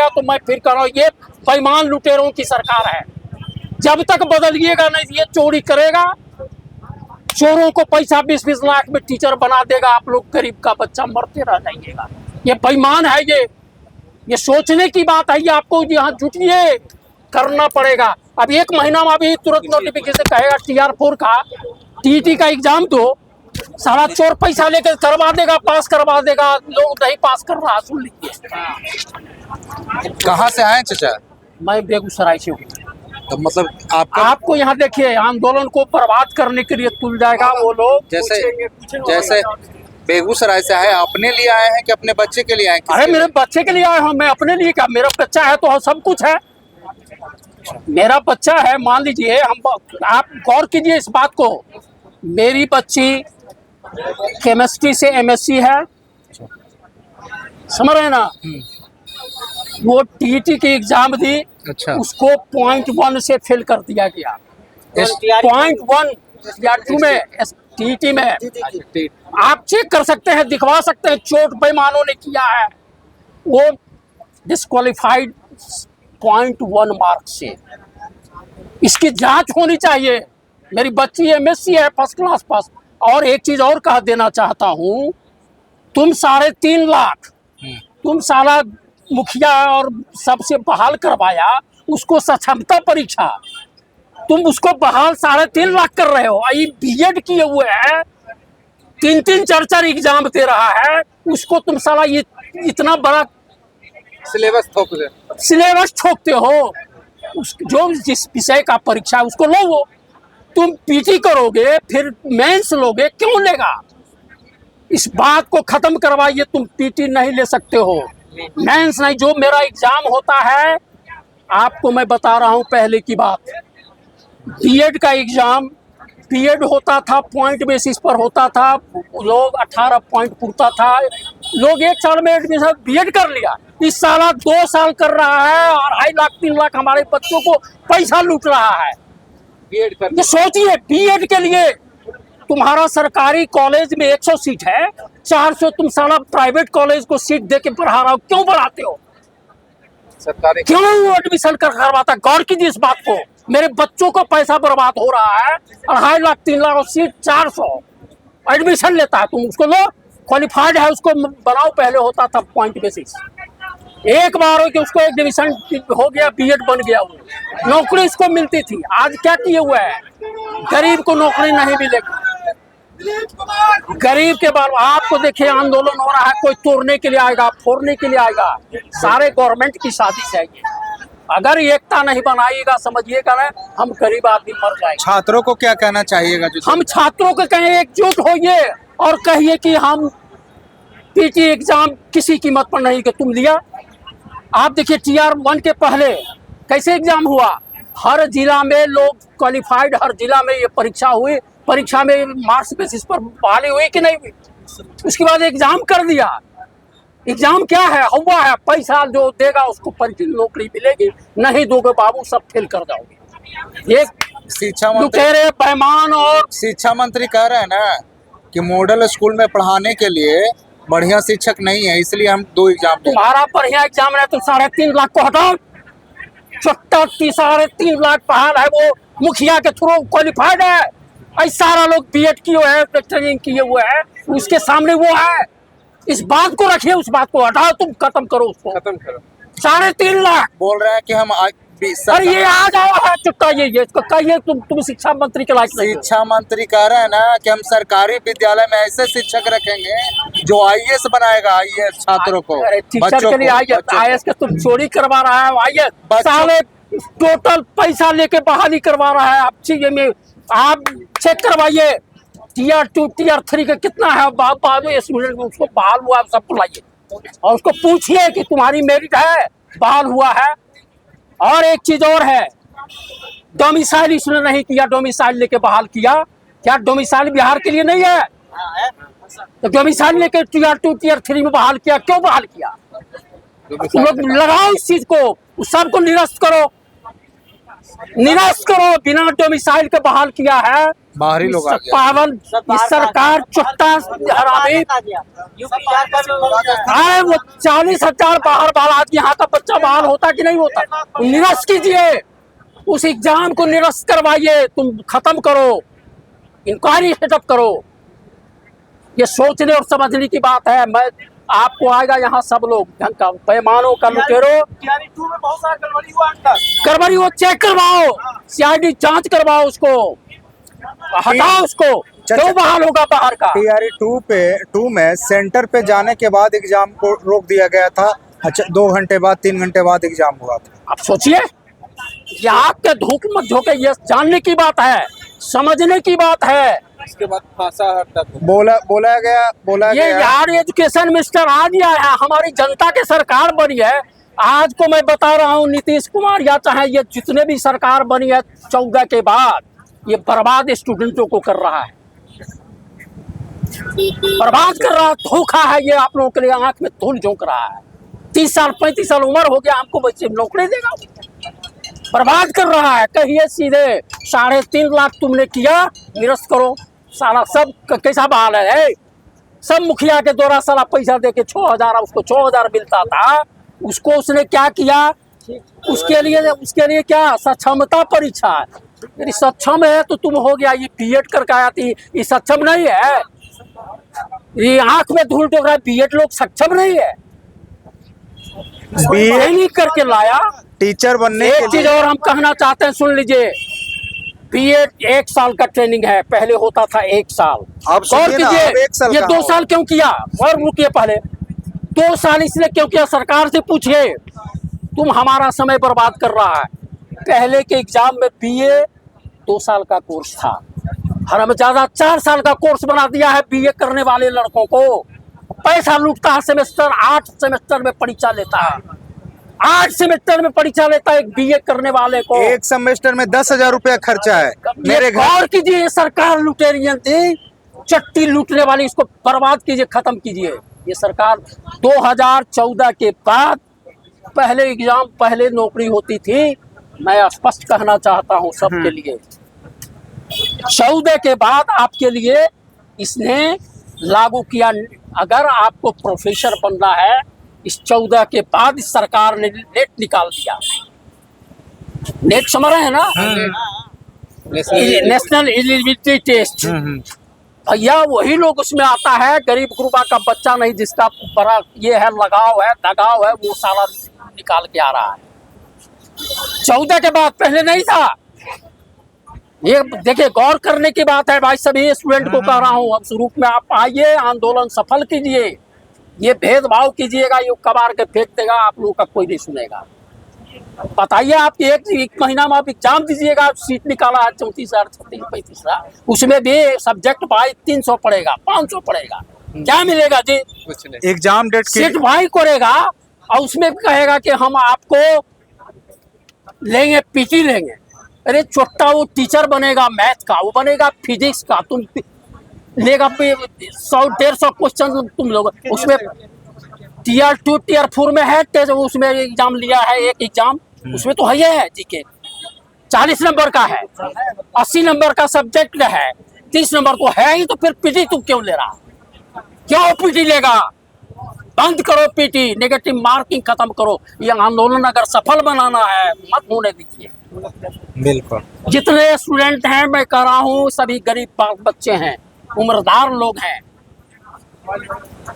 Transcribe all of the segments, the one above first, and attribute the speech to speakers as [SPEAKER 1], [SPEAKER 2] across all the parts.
[SPEAKER 1] गया तो मैं फिर कह रहा हूँ ये बेईमान लुटेरों की सरकार है। जब तक बदलिएगा नहीं, ये चोरी करेगा, चोरों को पैसा 20-20 लाख में टीचर बना देगा, आप लोग गरीब का बच्चा मरते रह जाइएगा। ये बेईमान है, ये सोचने की बात है। ये आपको यहाँ जुटिए, करना पड़ेगा। अब 1 महीना में अभी तुरंत नोटिफिकेशन कहेगा TR4 का, TET का एग्जाम दो, सारा चोर पैसा लेकर करवा देगा, पास करवा देगा। लोग नहीं पास कर रहा, सुन लीजिए।
[SPEAKER 2] कहाँ से आए चाचा?
[SPEAKER 1] मैं बेगूसराय से हूँ।
[SPEAKER 2] तो मतलब
[SPEAKER 1] आपको यहाँ देखिए, आंदोलन को बर्बाद करने के लिए तुल जाएगा वो लोग।
[SPEAKER 2] जैसे बेगूसराय से आए, अपने लिए आए हैं कि अपने बच्चे के लिए आए?
[SPEAKER 1] अरे मेरे बच्चे के लिए आए हूँ, मैं अपने लिए क्या? मेरा बच्चा है तो सब कुछ है। मेरा बच्चा है, मान लीजिए, आप गौर कीजिए इस बात को। मेरी बच्ची केमिस्ट्री से MSc है, समझ रहे ना? वो TET की एग्जाम दी,
[SPEAKER 2] अच्छा।
[SPEAKER 1] उसको 0.1 से फेल कर दिया गया। 0.1 या 2 में TET में आप चेक कर सकते हैं, दिखवा सकते हैं, चोट बेईमानों ने किया है। वो डिस्क्वालिफाइड 0.1 मार्क से। इसकी जांच होनी चाहिए। मेरी बच्ची MSc है, फर्स्ट क्लास पास। और एक चीज और कह देना चाहता हूँ, तुम 3.5 लाख तुम साला मुखिया और सबसे बहाल करवाया, उसको सक्षमता परीक्षा, तुम उसको बहाल 3.5 लाख कर रहे हो। ये BEd किए हुए हैं, 3-3 4-4 एग्जाम दे रहा है, उसको तुम साला ये इतना बड़ा सिलेबस ठोकते हो। जो जिस विषय का परीक्षा है उसको लो, वो तुम PT करोगे फिर मेंस लोगे, क्यों लेगा? इस बात को खत्म करवाइए। तुम PT नहीं ले सकते हो, मेंस नहीं। जो मेरा एग्जाम होता है, आपको मैं बता रहा हूं पहले की बात, BEd का एग्जाम, BEd होता था पॉइंट बेसिस पर होता था। लोग 18 पॉइंट पूरता था, लोग 1 साल में एडमिशन BEd कर लिया। इस साल 2 साल कर रहा है और 2.5 लाख 3 लाख हमारे बच्चों को पैसा लूट रहा है। ये सोचिए, BEd के लिए तुम्हारा सरकारी कॉलेज में 100 सीट है, 400 तुम साला प्राइवेट कॉलेज को सीट दे के बढ़ा रहा हो। क्यों बढ़ाते हो? सरकारी क्यों एडमिशन करवाता? गौर कीजिए इस बात को। मेरे बच्चों को पैसा बर्बाद हो रहा है, 2.5 लाख 3 लाख सीट 400 एडमिशन लेता है। तुम उसको लो, क्वालिफाइड है उसको बनाओ। पहले होता था पॉइंट बेसिस, एक बार हो कि उसको एडमिशन हो गया, BEd बन गया, वो नौकरी इसको मिलती थी। आज क्या किए हुए है? गरीब को नौकरी नहीं मिलेगी। गरीब के बारे में आपको देखिए, आंदोलन हो रहा है, कोई तोड़ने के लिए आएगा, फोड़ने के लिए आएगा। सारे गवर्नमेंट की साजिश है ये। अगर एकता नहीं बनाइएगा, समझिएगा ना, हम गरीब आदमी मर जाएंगे।
[SPEAKER 2] छात्रों को क्या कहना चाहिएगा?
[SPEAKER 1] हम छात्रों को कहें, एकजुट होइए और कहिए कि हम PT एग्जाम किसी कीमत पर नहीं कि तुम लिया। आप देखिए TR1 के पहले कैसे एग्जाम हुआ, हर जिला में लोग क्वालिफाइड, हर जिला में ये परीक्षा हुई, परीक्षा में मार्क्स बेसिस पर बहाली हुई कि नहीं हुई? उसके बाद एग्जाम कर दिया। एग्जाम क्या है? हुआ है, पैसा जो देगा उसको नौकरी मिलेगी, नहीं दोगे बाबू सब फेल कर जाओगे। ये
[SPEAKER 2] शिक्षा मंत्री
[SPEAKER 1] कह रहे बेईमान, और
[SPEAKER 2] शिक्षा मंत्री कह रहे हैं ना कि मॉडल स्कूल में पढ़ाने के लिए बढ़िया शिक्षक नहीं है, इसलिए हम 2 एग्जाम।
[SPEAKER 1] तुम्हारा बढ़िया एग्जाम है, तुम 3.5 लाख को हटाओ। छोटा 3.5 लाख पहाड़ है, वो मुखिया के थ्रू क्वालिफाइड है। ऐसा सारा लोग BEd किए हुए हैं, ट्रेनिंग किए हुए हैं, उसके सामने वो है। इस बात को रखिए, उस बात को हटाओ, तुम खत्म करो उसको, खत्म करो। 3.5 लाख
[SPEAKER 2] बोल रहे हैं कि हम
[SPEAKER 1] अरे ये आ जाओ है, चुपका ये इसको कहिए, तुम शिक्षा मंत्री के लायक नहीं हो।
[SPEAKER 2] शिक्षा मंत्री कह रहे हैं ना कि हम सरकारी विद्यालय में ऐसे शिक्षक रखेंगे जो IAS बनाएगा, IAS छात्रों को,
[SPEAKER 1] टीचर के लिए IAS के तुम चोरी करवा रहा है। IAS साले टोटल पैसा लेके बहाली करवा रहा है। आप चेक करवाइए, TR2 TR3 का कितना है स्टूडेंट, उसको बहाल हुआ सबको लाइए और उसको पूछिए कि तुम्हारी मेरिट है, बहाल हुआ है। और एक चीज और है, डोमिसाइल इसने नहीं किया, डोमिसाइल लेके बहाल किया। क्या डोमिसाइल बिहार के लिए नहीं है? तो डोमिसाइल लेके TR2 TR3 में बहाल किया, क्यों बहाल किया? तुम लोग लगाओ इस चीज को, सबको निरस्त करो, निरस्त करो। बिना डोमिसाइल के बहाल किया है,
[SPEAKER 2] बाहरी लोग आ गए।
[SPEAKER 1] पावन इस सरकार चुट्टा हरामी आए वो 40,000 बाहर बाल आज यहाँ का बच्चा बाहर होता कि नहीं होता, निरस्त कीजिए उस एग्जाम को, निरस्त करवाइए, तुम खत्म करो, इंक्वायरी सेटअप करो। ये सोचने और समझने की बात है। मैं आपको आएगा यहाँ सब लोग ढंग का पैमानों का लुटेरो
[SPEAKER 3] बहुत सारा गड़बड़ी हुआ अंदर।
[SPEAKER 1] गड़बड़ी वो चेक करवाओ, सीआईडी जांच करवाओ, उसको हटाओ, उसको क्यों बहाल होगा बाहर का।
[SPEAKER 2] टीआरई 2 में सेंटर पे जाने के बाद एग्जाम को रोक दिया गया था। अच्छा 2 घंटे बाद 3 घंटे बाद एग्जाम हुआ था।
[SPEAKER 1] अब सोचिए, यहाँ के धूप मत झोंके, ये जानने की बात है, समझने की बात है।
[SPEAKER 3] इसके बाद फांसा हरकत
[SPEAKER 2] बोला गया
[SPEAKER 1] ये यार एजुकेशन मिनिस्टर आ गया है, हमारी जनता की सरकार बनी है। आज को मैं बता रहा हूँ, नीतीश कुमार या चाहे ये जितने भी सरकार बनी है 14 के बाद, ये बर्बाद स्टूडेंटों को कर रहा है, बर्बाद कर रहा है, धोखा है ये आप लोगों के लिए, आंख में धूल झोंक रहा है। 30 साल 35 साल उम्र हो गया, हमको बच्चे नौकरी देगा, बर्बाद कर रहा है। कहिए सीधे 3.5 लाख तुमने किया, निरस्त करो सारा, सब कैसा बहाल है। सब मुखिया के द्वारा सारा पैसा दे के 6,000, उसको 6,000 मिलता था, उसको उसने क्या किया, उसके लिए क्या सक्षमता परीक्षा है। यदि सक्षम है तो तुम हो गया, ये बीएड करके आया थी, ये सक्षम नहीं है, ये आंख में धूल टोक रहा है, बीएड लोग सक्षम नहीं है, बीएड करके लाया।
[SPEAKER 2] टीचर बनने
[SPEAKER 1] एक चीज और हम कहना चाहते हैं, सुन लीजिए, बीएड 1 साल का ट्रेनिंग है, पहले होता था 1 साल।
[SPEAKER 2] अब
[SPEAKER 1] और कीजिए, ये 2 साल क्यों किया, और रुकिए, पहले 2 साल इसलिए क्यों किया, सरकार से पूछिए, तुम हमारा समय बर्बाद कर रहा है। पहले के एग्जाम में बीए 2 साल का कोर्स था, हमें ज्यादा 4 साल का कोर्स बना दिया है। बीए करने वाले लड़कों को पैसा लूटता है, सेमेस्टर 8 सेमेस्टर में परीक्षा लेता है, 8 सेमेस्टर में परीक्षा लेता है एक बीए करने वाले को।
[SPEAKER 2] एक सेमेस्टर में 10,000 रुपया खर्चा है मेरे घर।
[SPEAKER 1] और कीजिए, ये सरकार लुटेरियन थी, चट्टी लूटने वाली, इसको बर्बाद कीजिए, खत्म कीजिए। ये सरकार 2014 के बाद पहले एग्जाम, पहले नौकरी होती थी। मैं स्पष्ट कहना चाहता हूं सबके लिए, 14 के बाद आपके लिए इसने लागू किया। अगर आपको प्रोफेसर बनना है, इस 14 के बाद इस सरकार ने नेट निकाल दिया। नेट समझ रहे हैं ना, नेशनल एलिजिबिलिटी टेस्ट। भैया वही लोग उसमें आता है, गरीब गुरबा का बच्चा नहीं, जिसका बड़ा ये है लगाव है, दगाव है, वो सारा निकाल के आ रहा है। 14 के बाद, पहले नहीं था। ये देखिए, गौर करने की बात है भाई, सभी स्टूडेंट को कह रहा हूँ, अब शुरू में आप आइए, आंदोलन सफल कीजिए, ये भेदभाव कीजिएगा, ये कबार के फेंक देगा, आप लोगों का कोई नहीं सुनेगा। बताइए, आप एक महीना में आप एग्जाम दीजिएगा, सीट निकाला है 34,000 36,000 उसमें भी सब्जेक्ट भाई 300 पड़ेगा, 500 पड़ेगा, क्या मिलेगा जी,
[SPEAKER 3] कुछ नहीं।
[SPEAKER 2] एग्जाम डेट
[SPEAKER 1] सीट भाई करेगा, और उसमें भी कहेगा कि हम आपको लेंगे, पीटी लेंगे। अरे चोट्टा, वो टीचर बनेगा मैथ का, वो बनेगा फिजिक्स का, तुम लेगा 100-150 क्वेश्चन तुम लोग, उसमें Tier 2 Tier 4 में है, उसमें एग्जाम लिया है, एक एग्जाम उसमें तो है जीके 40 नंबर का है, 80 नंबर का सब्जेक्ट है, 30 नंबर को है ही, तो फिर पीटी तुम क्यों ले रहा, क्यों पीटी लेगा। बंद करो पीटी, नेगेटिव मार्किंग खत्म करो। ये आंदोलन अगर सफल बनाना है, मत होने दीजिए।
[SPEAKER 2] बिल्कुल,
[SPEAKER 1] जितने स्टूडेंट हैं, मैं कह रहा हूँ, सभी गरीब बच्चे हैं, उम्रदार लोग हैं।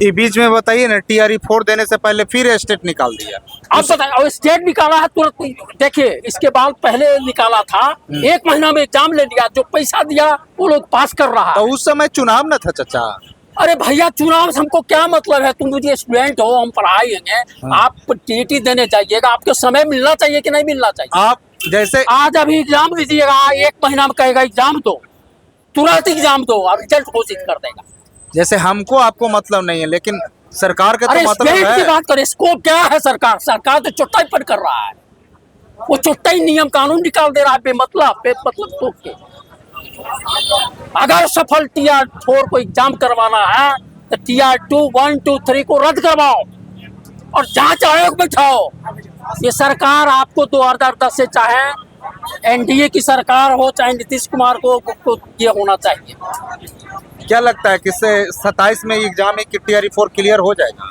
[SPEAKER 2] ये बीच में बताइए ना, टीआरई 4 देने से पहले फिर स्टेट निकाल दिया।
[SPEAKER 1] अब बताइए, और स्टेट निकाला है तुरंत। देखिए, इसके बाद पहले निकाला था, 1 महीना में एग्जाम ले लिया, जो पैसा दिया वो लोग पास कर रहा है।
[SPEAKER 2] तो उस समय चुनाव न था चाचा।
[SPEAKER 1] अरे भैया, चुनाव से हमको क्या मतलब है, तुम मुझे स्टूडेंट हो, हम पढ़ाएंगे, आप टीटी देने जाइएगा, आपको समय मिलना चाहिए कि नहीं मिलना चाहिए।
[SPEAKER 2] आप जैसे
[SPEAKER 1] आज अभी एग्जाम दीजिएगा, 1 महीना में कहेगा एग्जाम दो, तुरंत एग्जाम दो और रिजल्ट घोषित कर देगा।
[SPEAKER 2] जैसे हमको आपको मतलब नहीं है, लेकिन सरकार का तो मतलब
[SPEAKER 1] स्टेट की
[SPEAKER 2] है।
[SPEAKER 1] बात करें, स्कोप क्या है, सरकार तो चुट्टा पर कर रहा है, वो चुट्टा ही नियम कानून निकाल दे रहा है बेमतलब सोच के। अगर सफल Tier 4 को एग्जाम करवाना है तो Tier 2, 1, 2, 3 को रद्द करवाओ और जांच आयोग बैठाओ। ये सरकार आपको 2010 से चाहे एनडीए की सरकार हो चाहे नीतीश कुमार को ये होना चाहिए।
[SPEAKER 4] क्या लगता है किससे 27 में एग्जाम है कि टीआरई 4 क्लियर हो जाएगा?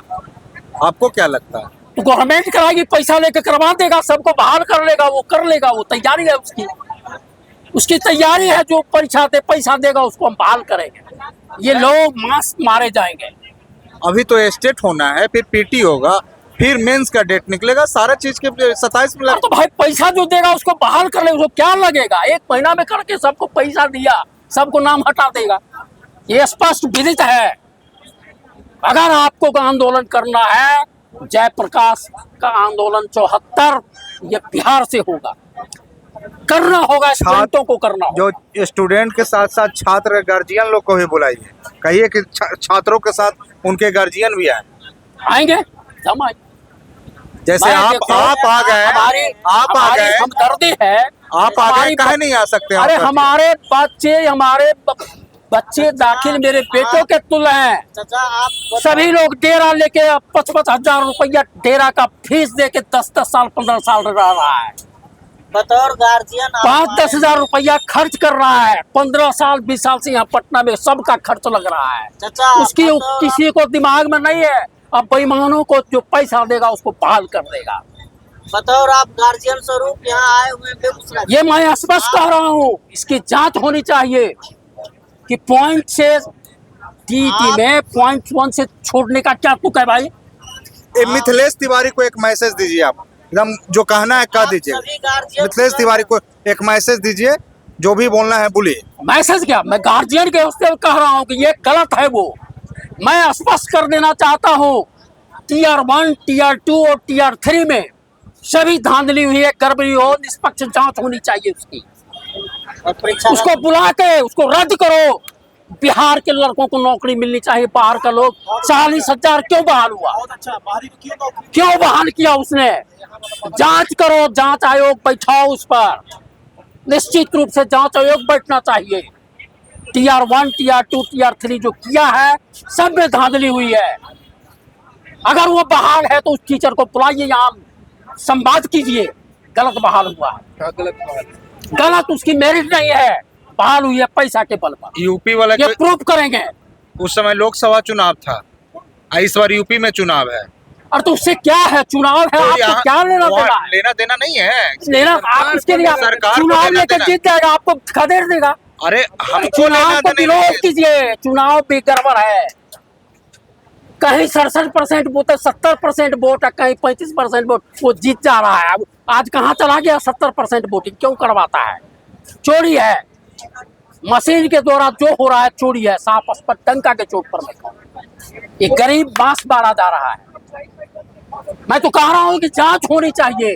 [SPEAKER 4] आपको क्या लगता है?
[SPEAKER 1] तो गवर्नमेंट कराएगी, पैसा लेके करवा देगा, सबको बहाल कर लेगा, वो कर लेगा, वो तैयारी है उसकी तैयारी है। जो परीक्षा दे पैसा देगा उसको हम बहाल करेंगे। ये लोग मास मारे जाएंगे।
[SPEAKER 4] अभी तो स्टेट होना है, फिर पीटी होगा, फिर मेंस का डेट निकलेगा, सारा चीज के 27 में
[SPEAKER 1] तो भाई पैसा जो देगा उसको बहाल कर ले, उसको क्या लगेगा? 1 महीना में करके सबको पैसा दिया, सबको नाम हटा देगा। ये स्पष्ट विदित है। अगर आपको आंदोलन करना है, जयप्रकाश का आंदोलन 74 ये बिहार से होगा, करना होगा, स्टूडेंटों को करना होगा।
[SPEAKER 4] जो स्टूडेंट के साथ साथ छात्र गार्जियन लोग को भी बुलाइए, कहिए कि छात्रों के साथ उनके गार्जियन भी आए,
[SPEAKER 1] आएंगे हम आएंगे।
[SPEAKER 4] जैसे आप आ गए, आप आ गए,
[SPEAKER 1] हमदर्दी है,
[SPEAKER 4] आप आ गए, काहे नहीं आ सकते?
[SPEAKER 1] अरे हमारे बच्चे दाखिल मेरे बेटों के तुल हैं। सभी लोग डेरा लेके 55,000 रुपया डेरा का फीस दे के 10-10 साल 15 साल रह रहा है।
[SPEAKER 5] बतौर गार्जियन
[SPEAKER 1] 5-10 हजार रुपया खर्च कर रहा है। 15 साल 20 साल से यहाँ पटना में सबका खर्च लग रहा है। उसकी किसी को दिमाग में नहीं है। अब बेईमानों को जो पैसा देगा उसको बहाल कर देगा।
[SPEAKER 5] बतौर आप गार्जियन स्वरूप यहाँ आए हुए बेगूसराय,
[SPEAKER 1] ये मैं स्पष्ट कह रहा हूँ, इसकी जांच होनी चाहिए कि पॉइंट से टीटी में पॉइंट 1 से छोड़ने का क्या तुक है भाई?
[SPEAKER 4] मिथिलेश तिवारी को एक मैसेज दीजिए, आप एकदम जो कहना है कह दीजिए।
[SPEAKER 5] सभी गार्जियन
[SPEAKER 4] मिथिलेश तिवारी को एक मैसेज दीजिए, जो भी बोलना है बोलिए।
[SPEAKER 1] मैसेज क्या, मैं गार्जियन के उससे कह रहा हूँ कि ये गलत है। वो मैं स्पष्ट कर देना चाहता हूँ, टीआर 1, टीआर 2 और टीआर 3 में सभी धांधली हुई है, गड़बड़ी हो, निष्पक्ष जांच होनी चाहिए उसकी।
[SPEAKER 5] और परीक्षा
[SPEAKER 1] उसको बुला के उसको रद्द करो। बिहार के लड़कों को नौकरी मिलनी चाहिए। बाहर का लोग 40,000 क्यों बहाल हुआ? क्यों बहाल किया उसने? जांच करो, जांच आयोग बैठाओ उस पर। निश्चित रूप से जांच आयोग बैठना चाहिए। टीआर 1, टीआर 2, टीआर 3 जो किया है सब में धांधली हुई है। अगर वो बहाल है तो उस टीचर को बुलाइए, यहाँ संवाद कीजिए। गलत बहाल हुआ है, गलत, उसकी मेरिट नहीं है, बहाल हुई है पैसा के बल पर।
[SPEAKER 4] यूपी वाला
[SPEAKER 1] ये प्रूफ करेंगे।
[SPEAKER 4] उस समय लोकसभा चुनाव था, इस बार यूपी में चुनाव है।
[SPEAKER 1] और तो उससे क्या है? चुनाव है,
[SPEAKER 4] तो
[SPEAKER 1] आपको क्या लेना देना है?
[SPEAKER 4] लेना देना नहीं है।
[SPEAKER 1] लेना आप उसके लिए
[SPEAKER 4] सरकार को
[SPEAKER 1] चुनाव
[SPEAKER 4] लेना
[SPEAKER 1] लेकर
[SPEAKER 4] देना।
[SPEAKER 1] जीत जाएगा, आपको खदेड़ देगा।
[SPEAKER 4] अरे हमको
[SPEAKER 1] चुनाव
[SPEAKER 4] लेना
[SPEAKER 1] को
[SPEAKER 4] देना
[SPEAKER 1] विरोध कीजिए। चुनाव भी गड़बड़ है। कहीं 67% वोट है, 70% वोट है, कहीं 35% वोट, वो जीत जा रहा है। अब आज कहाँ चला गया 70% वोटिंग? क्यों करवाता है? चोरी है। मशीन के द्वारा जो हो रहा है चोरी है। सांप पर टंका के चोट पर मैं कहूं, ये गरीब बांस बाड़ा जा रहा है। मैं तो कह रहा हूं कि जांच होनी चाहिए।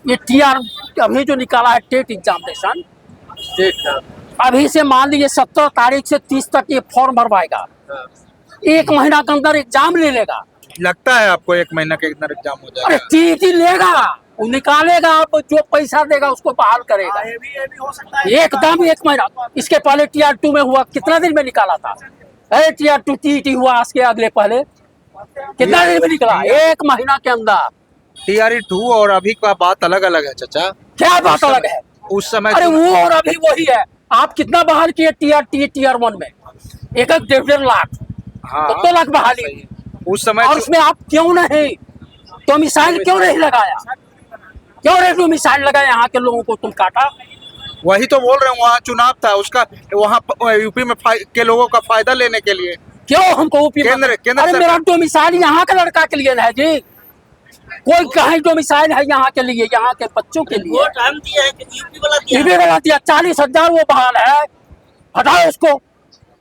[SPEAKER 1] ये टीआर अभी जो निकाला है टेट एग्जामिनेशन, अभी से मान लीजिए 17 तारीख से 30 तक ये फॉर्म भरवाएगा। 1 महीना के अंदर एग्जाम ले लेगा।
[SPEAKER 4] लगता है आपको 1 महीना के अंदर एग्जाम हो
[SPEAKER 1] अरे
[SPEAKER 4] जाएगा?
[SPEAKER 1] टीटी लेगा, वो निकालेगा, अब जो पैसा देगा उसको बहाल करेगा। एकदम 1 महीना। इसके पहले टीआर 2 में हुआ, कितना दिन में निकाला था? अरे टीआर 2 टीटी हुआ इसके अगले पहले कितना दिन में निकला? 1 महीना के अंदर।
[SPEAKER 4] टीआरई 2 और अभी का बात अलग अलग है चाचा।
[SPEAKER 1] क्या बात अलग है?
[SPEAKER 4] उस समय
[SPEAKER 1] अरे वो और अभी वही है। आप कितना बहाल किए टीआर 1 में? 1-1.5 लाख,
[SPEAKER 4] हाँ,
[SPEAKER 1] 2 लाख बहाली हुई।
[SPEAKER 4] उस समय
[SPEAKER 1] और उसमें आप क्यों नहीं डोमिसाइल क्यों नहीं लगाया? क्यों नहीं डोमिसाइल लगाया? यहाँ के लोगों को तुम काटा।
[SPEAKER 4] वही तो बोल रहे हैं, वहाँ चुनाव था उसका, वहाँ यूपी में के लोगों का फायदा लेने के लिए।
[SPEAKER 1] क्यों हमको
[SPEAKER 4] केंद्र
[SPEAKER 1] अरे मेरा डोमिसाइल यहाँ के लड़का के लिए है जी। कोई कहीं डोमिसाइल है यहाँ के लिए, यहाँ के बच्चों के लिए।
[SPEAKER 5] वोट हम दिए हैं कि यूपी वाला दिया है?
[SPEAKER 1] यूपी वाला दिया। 40,000 वो बहाल है, हटाओ उसको।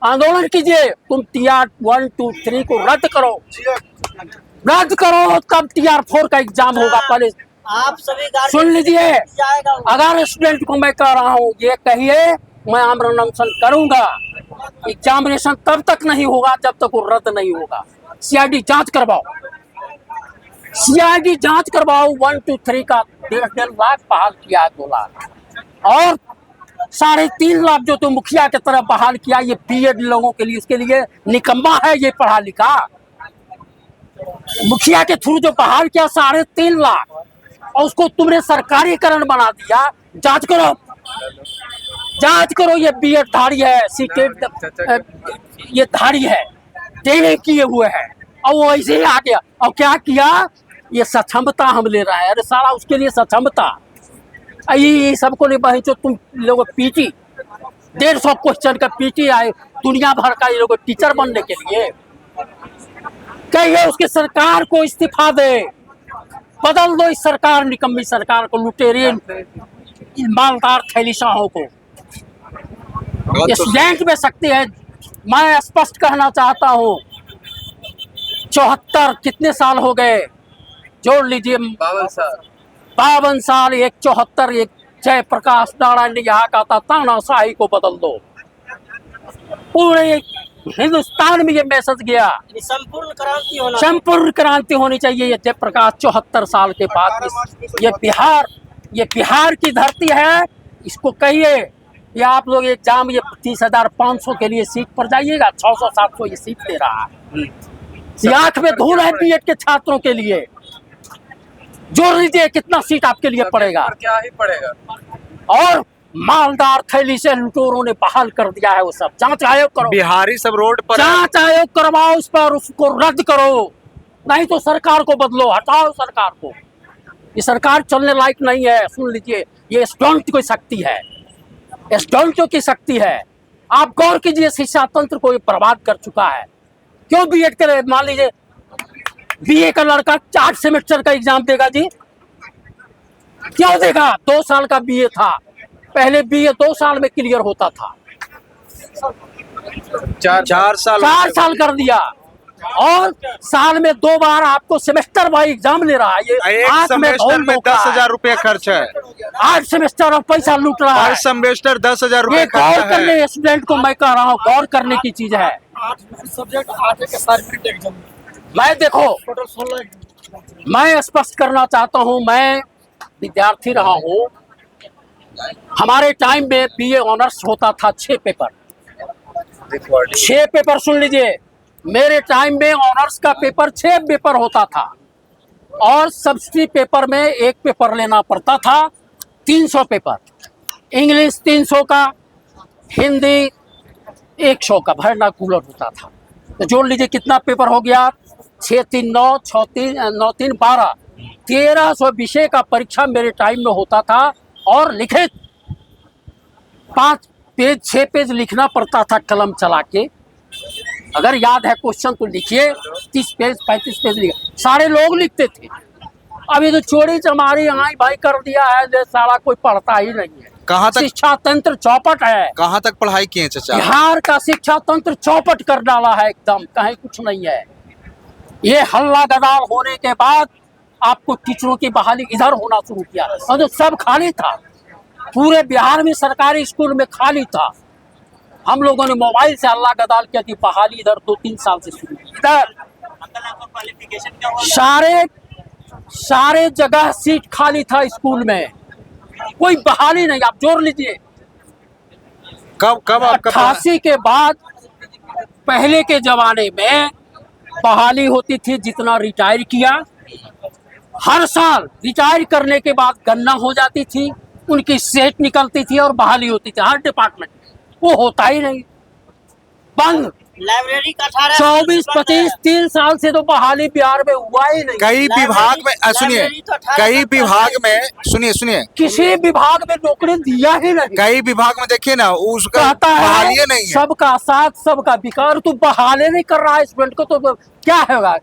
[SPEAKER 1] आंदोलन कीजिए। तुम टीआर 1, 2, 3 को रद्द करो, रद्द करो, तब टीआर 4 का एग्जाम होगा। पहले
[SPEAKER 5] आप सभी गार्जियन
[SPEAKER 1] सुन लीजिए।
[SPEAKER 5] जाएगा।
[SPEAKER 1] अगर स्टूडेंट को मैं कह रहा हूँ ये कहिए, मैं आमरण अनशन करूंगा। एग्जामिनेशन तब तक नहीं होगा जब तक वो रद्द नहीं होगा। सीआईडी जांच करवाओ, सीआईडी जांच करवाओ। 1, 2, 3 का 1.5 लाख बहाल किया, 2 लाख और 3.5 लाख जो तुम मुखिया की तरफ बहाल किया, ये बीएड लोगों के लिए, उसके लिए निकम्मा है ये पढ़ा लिखा। मुखिया के थ्रू जो बहाल किया 3.5 लाख, और उसको तुमने सरकारीकरण बना दिया। जांच करो, जांच करो। ये बीएड धारी है, सीटेट ये धारी है, देने किए हुए है, और वो ऐसे ही आ गया। और क्या किया, ये सक्षमता हम ले रहा है। अरे साला उसके लिए सक्षमता, ये सबको नहीं बही जो तुम लोग पीटी 150 क्वेश्चन का पीटी आए दुनिया भर का ये लोग टीचर बनने के लिए। कहिए उसकी सरकार को इस्तीफा दे, बदल दो इस सरकार, निकम्मी सरकार को, लुटेरियन ईमानदार थैलीशाहों को। स्टूडेंट में शक्ति है। मैं स्पष्ट कहना चाहता हूँ, 74 कितने साल हो गए, जोड़ लीजिए 52 साल, एक 74, एक जयप्रकाश नारायण ने यहाँ कहा था तानाशाही को बदल दो। पूरे हिंदुस्तान में ये मैसेज गया,
[SPEAKER 5] संपूर्ण क्रांति होना,
[SPEAKER 1] संपूर्ण क्रांति होनी चाहिए। ये जयप्रकाश 74 साल के बाद ये बिहार की धरती है। इसको कहिए, ये आप लोग एग्जाम ये 30,500 के लिए सीट पर जाइएगा, 600-700 ये सीट दे रहा है। ये आंख में धूल है बीएड के छात्रों के लिए। जोड़ लीजिए कितना सीट आपके लिए पड़ेगा,
[SPEAKER 3] क्या ही पड़ेगा।
[SPEAKER 1] और मालदार थैली से लुटेरों ने बहाल कर दिया है वो सब। जांच आयोग करो,
[SPEAKER 4] बिहारी सब रोड पर
[SPEAKER 1] जांच आयोग करवाओ उस पर, उसको रद्द करो, नहीं तो सरकार को बदलो, हटाओ सरकार को। ये सरकार चलने लायक नहीं है। सुन लीजिए, ये स्टूडेंट की शक्ति है, स्टूडेंटों की शक्ति है। आप गौर कीजिए, शिक्षा तंत्र को ये बर्बाद कर चुका है। क्यों बीएड करे, मान लीजिए बीए का लड़का 4 सेमेस्टर का एग्जाम देगा जी, क्यों देगा? 2 साल का बीए था, पहले बीए 2 साल में क्लियर होता था,
[SPEAKER 4] 4 साल
[SPEAKER 1] 4 साल कर दिया, और साल में 2 बार आपको सेमेस्टर वाइज एग्जाम ले रहा है। ये
[SPEAKER 4] एक
[SPEAKER 1] आंख में
[SPEAKER 4] सेमेस्टर
[SPEAKER 1] धूल
[SPEAKER 4] में
[SPEAKER 1] झोंका
[SPEAKER 4] 10,000 रुपए खर्च है।
[SPEAKER 1] 8 सेमेस्टर और पैसा लूट रहा
[SPEAKER 4] हर
[SPEAKER 1] है।
[SPEAKER 4] सेमेस्टर 10,000
[SPEAKER 1] ये
[SPEAKER 4] रुपए
[SPEAKER 1] गौर
[SPEAKER 4] खर्च है।
[SPEAKER 1] करने, स्टूडेंट को मैं कह रहा हूँ, गौर करने की चीज है। मैं देखो, मैं स्पष्ट करना चाहता हूँ, मैं विद्यार्थी रहा हूँ। हमारे टाइम में बीए ऑनर्स होता था 6 पेपर, 6 पेपर। सुन लीजिए, मेरे टाइम में ऑनर्स का पेपर 6 पेपर होता था, और सब्सिडी पेपर में 1 पेपर लेना पड़ता था। 300 पेपर, इंग्लिश 300 का, हिंदी 100 का वर्नाक्युलर होता था। तो जोड़ लीजिए कितना पेपर हो गया, 6 3 9 6 3 9 3 12, 1300 विषय का परीक्षा मेरे टाइम में होता था। और लिखित 5 पेज 6 पेज लिखना पड़ता था कलम चला के। अगर याद है क्वेश्चन तो लिखिए, 30 पेज 35 पेज लिखे, सारे लोग लिखते थे। अभी तो चोरी चमारी आई भाई कर दिया है, जो सारा कोई पढ़ता ही नहीं है।
[SPEAKER 4] कहाँ तक
[SPEAKER 1] शिक्षा तंत्र चौपट है।
[SPEAKER 4] कहाँ तक पढ़ाई किए चाचा?
[SPEAKER 1] बिहार का शिक्षा तंत्र चौपट कर डाला है एकदम, कहीं कुछ नहीं है। ये हल्ला गदार होने के बाद आपको टीचरों की बहाली इधर होना शुरू किया, और तो सब खाली था, पूरे बिहार में सरकारी स्कूल में खाली था। हम लोगों ने मोबाइल से हल्ला गदार किया कि बहाली इधर 2-3 साल से शुरू हुई। इधर सारे जगह सीट खाली था स्कूल में, कोई बहाली नहीं। आप जोड़ लीजिए,
[SPEAKER 4] कब आपका
[SPEAKER 1] 88 के बाद पहले के जमाने में बहाली होती थी। जितना रिटायर किया, हर साल रिटायर करने के बाद गणना हो जाती थी, उनकी सेट निकलती थी और बहाली होती थी हर डिपार्टमेंट। वो होता ही नहीं, बंद।
[SPEAKER 5] लाइब्रेरी का 18
[SPEAKER 1] 24 25 3 साल से तो बहाली बिहार में हुआ ही नहीं।
[SPEAKER 4] कई विभाग में सुनिए,
[SPEAKER 5] लाइब्रेरी तो 18
[SPEAKER 4] कई
[SPEAKER 5] साल
[SPEAKER 4] विभाग में सुनिए
[SPEAKER 1] किसी विभाग में नौकरी दिया ही नहीं।
[SPEAKER 4] कई विभाग में देखिए ना, उसका
[SPEAKER 1] कहता
[SPEAKER 4] बहाली
[SPEAKER 1] है
[SPEAKER 4] नहीं है।
[SPEAKER 1] सबका साथ सबका विकास, तू बहाली नहीं कर रहा है स्टूडेंट को, तो क्या होगा?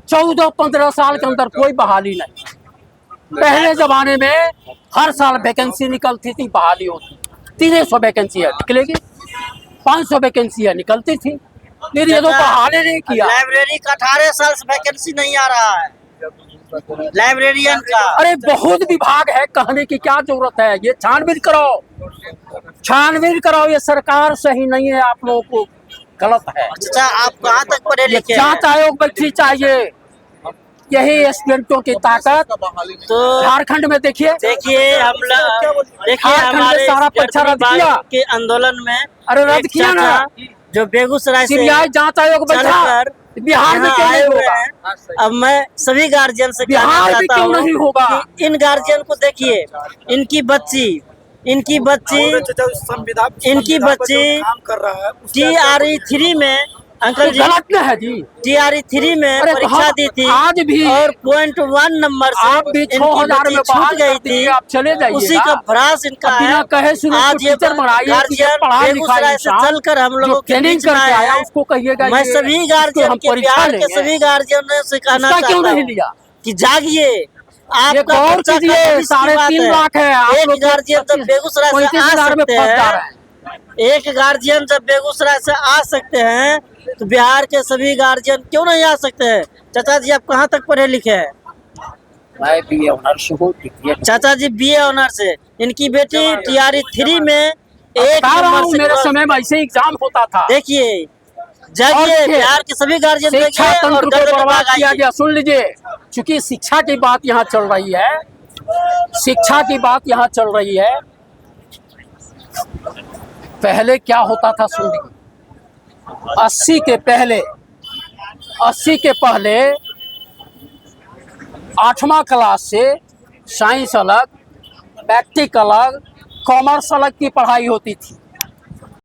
[SPEAKER 1] 14-15 साल के अंदर कोई बहाली नहीं। पहले जमाने में हर साल वैकेंसी निकलती थी, बहाली होती। 300 वैकेंसी है निकलेगी, 500 वैकेंसी है निकलती थी, लेकिन ये तो बहाली नहीं किया।
[SPEAKER 5] लाइब्रेरी का 18 साल से वैकेंसी नहीं आ रहा है, लाइब्रेरियन का।
[SPEAKER 1] अरे बहुत विभाग है, कहने की क्या जरूरत है? ये छानबीन करो, छानबीन करो। ये सरकार सही नहीं है, आप लोगों को गलत है।
[SPEAKER 5] अच्छा, आप कहाँ तक पढ़े
[SPEAKER 1] ये
[SPEAKER 5] लिखे हैं?
[SPEAKER 1] जांच आयोग बैठनी चाहिए, यही स्टूडेंटों की ताकत।
[SPEAKER 5] तो
[SPEAKER 1] झारखंड में देखिए,
[SPEAKER 5] देखिए
[SPEAKER 1] झारखंड में
[SPEAKER 5] हमारे
[SPEAKER 1] सारा परीक्षा रद्द किया।
[SPEAKER 5] के आंदोलन में
[SPEAKER 1] अरे रद्द
[SPEAKER 5] एक
[SPEAKER 1] किया ना,
[SPEAKER 5] चाचा जो बेगूसराय से
[SPEAKER 1] सीबीआई जांच आयोग बैठा,
[SPEAKER 5] चलकर
[SPEAKER 1] बिहार में
[SPEAKER 5] यहाँ
[SPEAKER 1] क्यों
[SPEAKER 5] आए
[SPEAKER 1] नहीं
[SPEAKER 5] हुए
[SPEAKER 1] होगा?
[SPEAKER 5] हैं। अब मैं सभी गार्जियन से कहना
[SPEAKER 1] बिहार में
[SPEAKER 5] चाहता
[SPEAKER 1] क्यों नहीं
[SPEAKER 5] हूँ
[SPEAKER 1] होगा?
[SPEAKER 5] कि इन गार्जियन को देखिए, इनकी बच्ची इनकी बच्ची
[SPEAKER 3] संविधान
[SPEAKER 5] इनकी बच्ची
[SPEAKER 3] काम कर रहा है
[SPEAKER 5] TRE 3 में अंकल जी
[SPEAKER 1] गलत न है जी।
[SPEAKER 5] TRE 3 में
[SPEAKER 1] अरे तो
[SPEAKER 5] परीक्षा
[SPEAKER 1] हम
[SPEAKER 5] दी थी
[SPEAKER 1] आज भी
[SPEAKER 5] और 0.1 नंबर से
[SPEAKER 1] आप भी
[SPEAKER 5] इनकी
[SPEAKER 1] 6000
[SPEAKER 5] बच्ची
[SPEAKER 1] में
[SPEAKER 5] छूट
[SPEAKER 1] बहाल
[SPEAKER 5] गई
[SPEAKER 1] कर
[SPEAKER 5] थी।
[SPEAKER 1] दीजिए, आप चले जाइएगा।
[SPEAKER 5] उसी का भ्रास इनका
[SPEAKER 1] अब बिना
[SPEAKER 5] है।
[SPEAKER 1] कहे सुने
[SPEAKER 5] आज
[SPEAKER 1] उसको
[SPEAKER 5] ये
[SPEAKER 1] टीचर बनाइए,
[SPEAKER 5] गार्जियन
[SPEAKER 1] पढ़ा लिखा
[SPEAKER 5] बेगूसराय से
[SPEAKER 1] इंसान
[SPEAKER 5] चल कर हम
[SPEAKER 1] जो
[SPEAKER 5] लोगों के
[SPEAKER 1] ट्रेनिंग
[SPEAKER 5] बीच में
[SPEAKER 1] करके
[SPEAKER 5] आया
[SPEAKER 1] आया
[SPEAKER 5] है।
[SPEAKER 1] उसको कहिएगा
[SPEAKER 5] मैं
[SPEAKER 1] ये
[SPEAKER 5] सभी
[SPEAKER 1] इसको
[SPEAKER 5] गार्जियन
[SPEAKER 1] हम
[SPEAKER 5] के
[SPEAKER 1] परीक्षा
[SPEAKER 5] बिहार के
[SPEAKER 1] लेंगे।
[SPEAKER 5] सभी गार्जियनों से कहना
[SPEAKER 1] उसका क्यों
[SPEAKER 5] चाहता
[SPEAKER 1] नहीं
[SPEAKER 5] हूँ
[SPEAKER 1] लिया?
[SPEAKER 5] कि जागिए,
[SPEAKER 1] ये
[SPEAKER 5] आपका
[SPEAKER 1] गौर
[SPEAKER 5] बच्चा
[SPEAKER 1] कीजिए,
[SPEAKER 5] का भविष्य की बात
[SPEAKER 1] 3.5
[SPEAKER 5] है।
[SPEAKER 1] लाख है, आप
[SPEAKER 5] एक
[SPEAKER 1] लोग
[SPEAKER 5] गार्जियन जब बेगूसराय से आ
[SPEAKER 1] 35,000 में
[SPEAKER 5] सकते
[SPEAKER 1] फंस जा
[SPEAKER 5] हैं,
[SPEAKER 1] रहे हैं।
[SPEAKER 5] एक गार्जियन जब बेगूसराय से आ सकते हैं तो बिहार के सभी गार्जियन क्यों नहीं आ सकते हैं? चाचा जी आप कहाँ तक पढ़े लिखे हैं?
[SPEAKER 1] मैं BA ऑनर्स हूँ।
[SPEAKER 5] चाचा जी BA ऑनर्स से, इनकी बेटी TRE 3 में एक
[SPEAKER 1] बता रहा
[SPEAKER 5] नंबर
[SPEAKER 1] हूँ,
[SPEAKER 5] से
[SPEAKER 1] मेरे समय में ऐसे एग्जाम होता था।
[SPEAKER 5] देखिए
[SPEAKER 1] और
[SPEAKER 5] जागिए,
[SPEAKER 1] देखिए,
[SPEAKER 5] बिहार के सभी गार्जियन
[SPEAKER 1] शिक्षा
[SPEAKER 5] जागिए और
[SPEAKER 1] तंत्र को
[SPEAKER 5] गगन में
[SPEAKER 1] बर्बाद किया
[SPEAKER 5] आइए।
[SPEAKER 1] गया। सुन लीजिए, चूंकि शिक्षा की बात यहाँ चल रही है, शिक्षा की बात यहाँ चल रही है। पहले क्या होता था सुन लीजिए, 80 के पहले 8वां क्लास से साइंस अलग, प्रैक्टिकल अलग, कॉमर्स अलग की पढ़ाई होती थी।